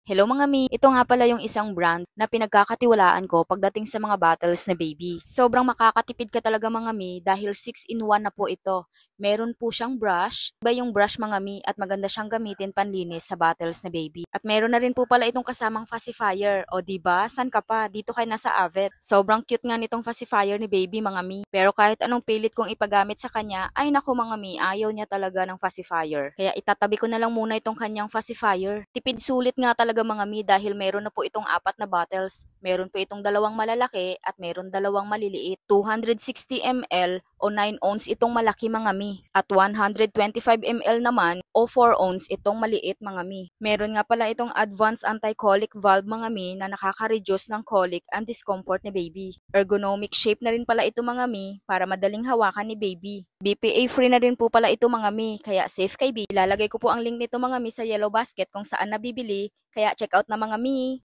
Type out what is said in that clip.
Hello mga mi, ito nga pala yung isang brand na pinagkakatiwalaan ko pagdating sa mga bottles na baby. Sobrang makakatipid ka talaga mga mi dahil 6-in-1 na po ito. Meron po siyang brush, iba yung brush mga mi at maganda siyang gamitin panlinis sa bottles na baby. At meron na rin po pala itong kasamang pacifier. O diba, san ka pa? Dito kay nasa Avet. Sobrang cute nga nitong pacifier ni baby mga mi. Pero kahit anong pilit kong ipagamit sa kanya, ay naku mga mi, ayaw niya talaga ng pacifier. Kaya itatabi ko na lang muna itong kanyang pacifier. Tipid sulit nga talaga mga mi dahil meron na po itong 4 na bottles. Meron po itong dalawang malalaki at meron dalawang maliliit. 260 ml o 9 ounce itong malaki mga mi. At 125 ml naman o 4 ounce itong maliit mga mi. Meron nga pala itong advanced anti-colic valve mga mi na nakaka-reduce ng colic and discomfort ni baby. Ergonomic shape na rin pala ito mga mi para madaling hawakan ni baby. BPA free na rin po pala ito mga mi, kaya safe kay baby. Ilalagay ko po ang link nito mga mi sa yellow basket kung saan nabibili, kaya check out na mga mi.